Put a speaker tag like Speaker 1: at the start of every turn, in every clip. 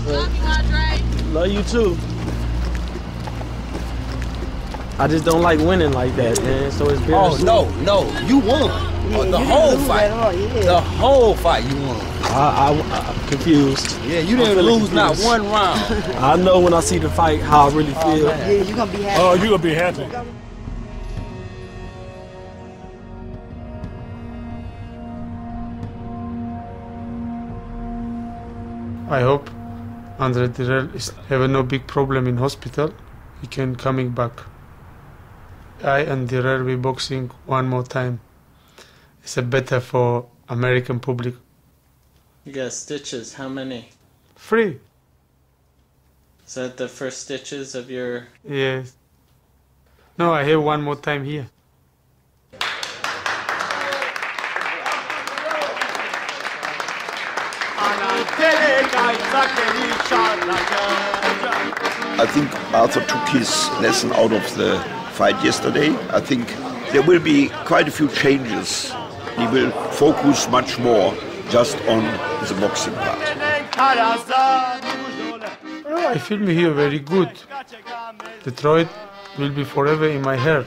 Speaker 1: Love you, Andre.
Speaker 2: Love you too. I just don't like winning like that, man. So it's bittersweet.
Speaker 3: Oh no, you won. The whole fight. The whole fight you won.
Speaker 2: I'm confused.
Speaker 3: Yeah, you didn't lose not one round.
Speaker 2: I know when I see the fight how I really feel.
Speaker 1: Yeah, you're gonna be happy.
Speaker 4: Oh, you're gonna be happy.
Speaker 5: I hope Andre Dirrell is having no big problem in hospital. He can coming back. I and Dirrell will be boxing one more time. It's a better for American public.
Speaker 6: You got stitches, how many?
Speaker 5: 3.
Speaker 6: Is that the first stitches of your...
Speaker 5: Yes. No, I have one more time here.
Speaker 7: I think Arthur took his lesson out of the fight yesterday. I think there will be quite a few changes. He will focus much more just on the boxing part.
Speaker 5: I feel me here very good. Detroit will be forever in my heart.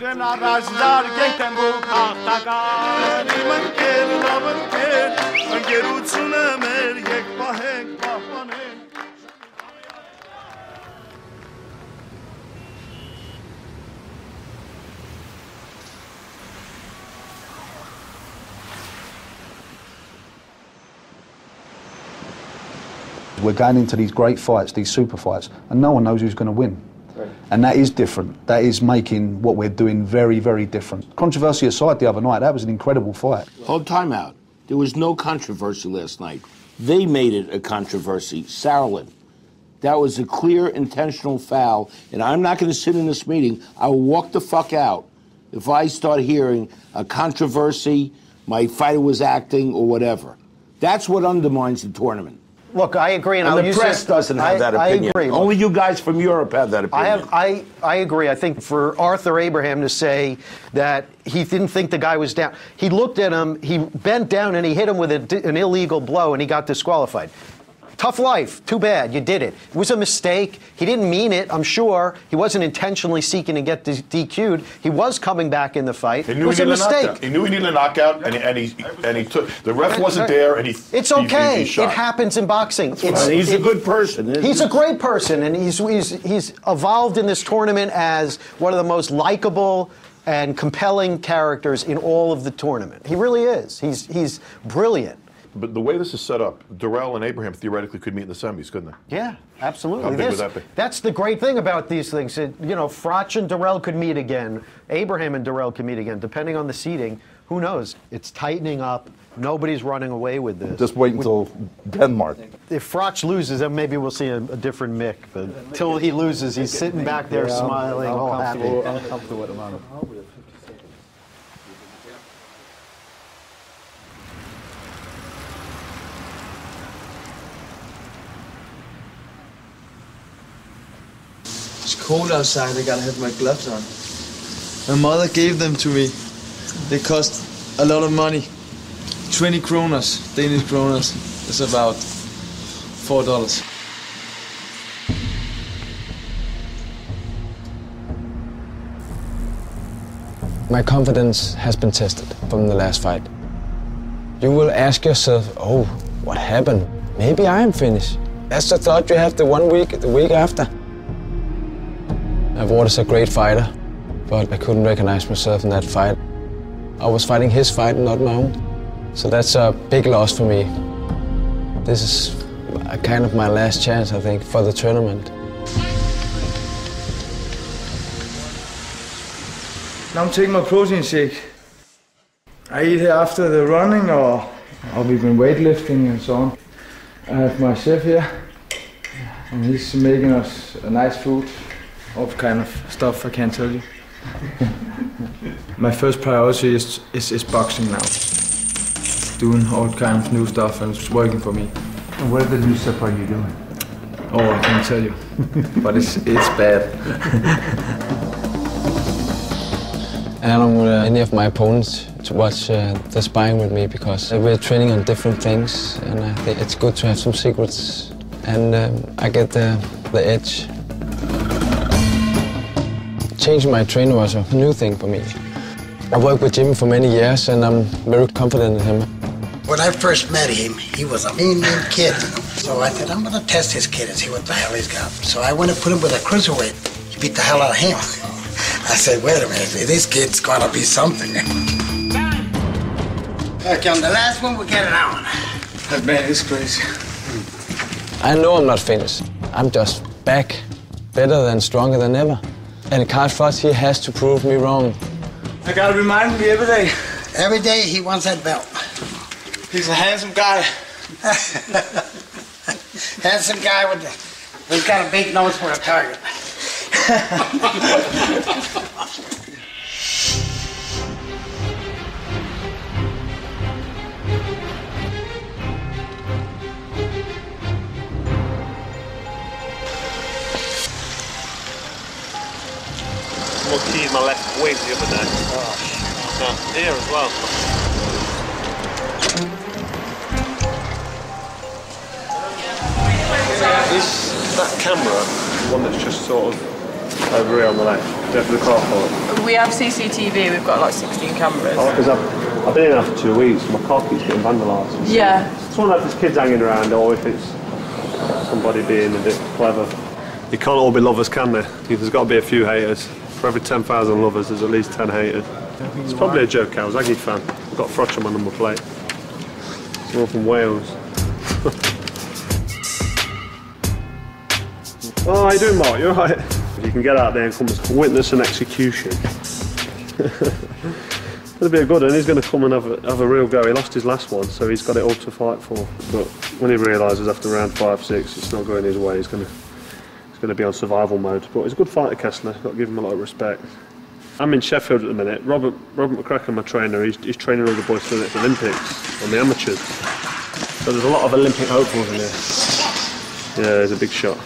Speaker 8: We're going into these great fights, these super fights, and no one knows who's going to win. Right. And that is different. That is making what we're doing very, very different. Controversy aside the other night, that was an incredible fight.
Speaker 3: Hold time out. There was no controversy last night. They made it a controversy. Sarlin. That was a clear, intentional foul, and I'm not going to sit in this meeting. I will walk the fuck out if I start hearing a controversy, my fighter was acting, or whatever. That's what undermines the tournament.
Speaker 9: Look, I agree, and
Speaker 3: the press doesn't have that opinion.
Speaker 9: I agree.
Speaker 3: Only you guys from Europe have that opinion.
Speaker 9: I agree. I think for Arthur Abraham to say that he didn't think the guy was down, he looked at him, he bent down, and he hit him with an illegal blow, and he got disqualified. Tough life. Too bad. You did it. It was a mistake. He didn't mean it, I'm sure. He wasn't intentionally seeking to get DQ'd. He was coming back in the fight.
Speaker 4: He knew he needed a knockout. He knew he needed a knockout, and he took. The ref wasn't there, and he.
Speaker 9: It's okay.
Speaker 4: He shot.
Speaker 9: It happens in boxing.
Speaker 3: He's a good person.
Speaker 9: He's a great person, and he's evolved in this tournament as one of the most likable and compelling characters in all of the tournament. He really is. He's brilliant.
Speaker 4: But the way this is set up, Dirrell and Abraham theoretically could meet in the semis, couldn't they?
Speaker 9: Yeah, absolutely.
Speaker 4: How big would that be?
Speaker 9: That's the great thing about these things. You know, Froch and Dirrell could meet again. Abraham and Dirrell could meet again, depending on the seeding. Who knows? It's tightening up. Nobody's running away with this.
Speaker 10: Just wait until Denmark.
Speaker 9: If Froch loses, then maybe we'll see a different Mick. But until he loses, he's sitting back there smiling, all happy.
Speaker 10: I'm comfortable at the moment.
Speaker 11: It's cold outside, I gotta have my gloves on. My mother gave them to me. They cost a lot of money. 20 kronas, Danish kronas. It's about $4.
Speaker 12: My confidence has been tested from the last fight. You will ask yourself, oh, what happened? Maybe I am finished. That's the thought you have the week after. Ward is a great fighter, but I couldn't recognize myself in that fight. I was fighting his fight, not my own. So that's a big loss for me. This is kind of my last chance, I think, for the tournament.
Speaker 11: Now I'm taking my protein shake. I eat here after the running or we've been weightlifting and so on. I have my chef here, and he's making us a nice food. All kind of stuff I can't tell you. My first priority is boxing now. Doing all kind of new stuff, and it's working for me.
Speaker 10: And what the new stuff are you doing?
Speaker 11: Oh, I can't tell you, but it's bad.
Speaker 12: And I don't want any of my opponents to watch the sparring with me because we're training on different things, and I think it's good to have some secrets and I get the edge. Changing my trainer was a new thing for me. I worked with Jimmy for many years, and I'm very confident in him.
Speaker 13: When I first met him, he was a mean kid. So I said, I'm going to test this kid and see what the hell he's got. So I went and put him with a cruiserweight. He beat the hell out of him. I said, wait a minute, this kid's going to be something. Okay, on the last one, we'll get it on.
Speaker 11: That man is crazy.
Speaker 12: I know I'm not finished. I'm just back, better than stronger than ever. And Carl Froch, he has to prove me wrong.
Speaker 11: I gotta remind me every day.
Speaker 13: Every day he wants that belt.
Speaker 11: He's a handsome guy.
Speaker 13: Handsome guy who's got a big nose for a target.
Speaker 14: Lucky my left wing the other day. Oh, here as well. Is that camera one that's just sort of over here on the left, there for the car park?
Speaker 1: We have CCTV, we've got like 16 cameras.
Speaker 14: Oh, because I've been in there for 2 weeks, my car keeps getting vandalised.
Speaker 1: Yeah.
Speaker 14: It's one of those kids hanging around, or if it's somebody being a bit clever. You can't all be lovers, can there? There's got to be a few haters. For every 10,000 lovers, there's at least 10 haters. It's probably a joke, I was Aggie fan. I've got Froch on my number plate. We're all from Wales. Oh, how you doing, Mark? You alright? If you can get out there and come and witness an execution. It'll be a good one. He's going to come and have a real go. He lost his last one, so he's got it all to fight for. But when he realises after round 5, 6, it's not going his way, he's going to be on survival mode. But he's a good fighter, Kessler. Got to give him a lot of respect. I'm in Sheffield at the minute. Robert McCracken, my trainer, he's training all the boys for the next Olympics on the amateurs. So there's a lot of Olympic hopefuls in here. Yeah, he's a big shot.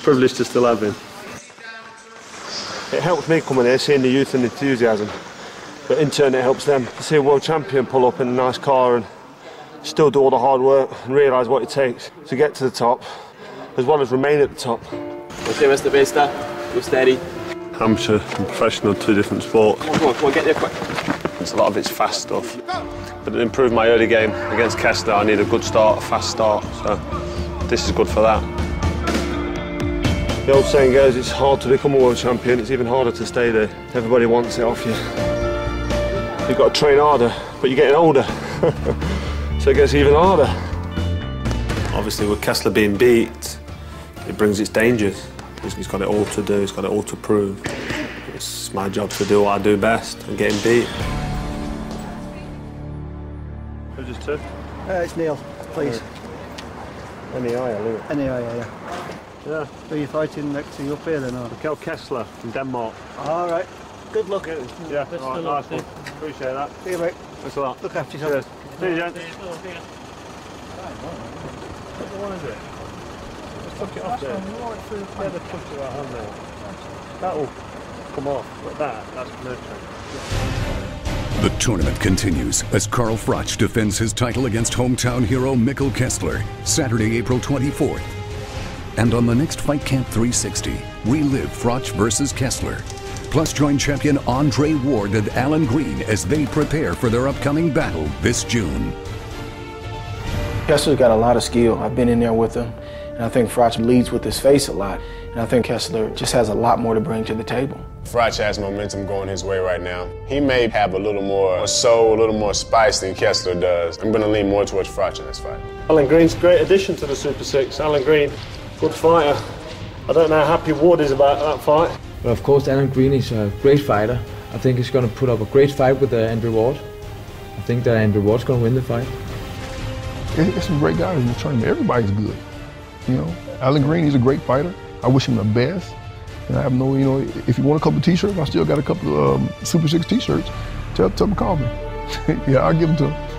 Speaker 14: Privileged to still have him. It helps me coming here, seeing the youth and enthusiasm. But in turn, it helps them to see a world champion pull up in a nice car and still do all the hard work and realise what it takes to get to the top, as well as remain at the top.
Speaker 2: Okay, Mr. Besta, go steady.
Speaker 14: Amateur and professional, 2 different sports.
Speaker 2: Come on, get there quick.
Speaker 14: A lot of it's fast stuff. But to improve my early game against Kessler, I need a good start, a fast start. So this is good for that. The old saying goes, it's hard to become a world champion, it's even harder to stay there. Everybody wants it off you. You've got to train harder, but you're getting older. So it gets even harder. Obviously, with Kessler being beat, it brings its dangers. He's got it all to do, he's got it all to prove. It's my job to do what I do best and get him beat. Who's this to?
Speaker 15: It's Neil, please.
Speaker 14: NEI,
Speaker 15: yeah.
Speaker 14: Yeah.
Speaker 15: Who are you fighting next to you up here then? Or?
Speaker 14: Mikkel Kessler from Denmark.
Speaker 15: All right. Good luck.
Speaker 14: Yeah, all right, nice one. Appreciate that.
Speaker 15: See you, mate.
Speaker 14: Thanks a lot.
Speaker 15: Look after yourself.
Speaker 14: See you, Jen.
Speaker 15: What one is it?
Speaker 14: Just took it off there. Yeah, they pushed it right on there. That'll come off, but that's military.
Speaker 16: The tournament continues as Carl Froch defends his title against hometown hero Mikkel Kessler, Saturday, April 24th. And on the next Fight Camp 360, relive Froch versus Kessler. Plus join champion Andre Ward and Alan Green as they prepare for their upcoming battle this June.
Speaker 17: Kessler's got a lot of skill. I've been in there with him, and I think Froch leads with his face a lot. And I think Kessler just has a lot more to bring to the table.
Speaker 18: Froch has momentum going his way right now. He may have a little more soul, a little more spice than Kessler does. I'm going to lean more towards Froch in this fight.
Speaker 14: Alan Green's a great addition to the Super Six. Alan Green, good fighter. I don't know how happy Ward is about that fight.
Speaker 19: Well, of course, Alan Green is a great fighter. I think he's going to put up a great fight with Andre Ward. I think that Andre Ward's going to win the fight.
Speaker 20: There's some great guys in the tournament. Everybody's good. You know, Alan Green, he's a great fighter. I wish him the best. And I have no, you know, if you want a couple of t-shirts, I still got a couple of Super 6 t-shirts. Tell him to call me. Yeah, I'll give them to him.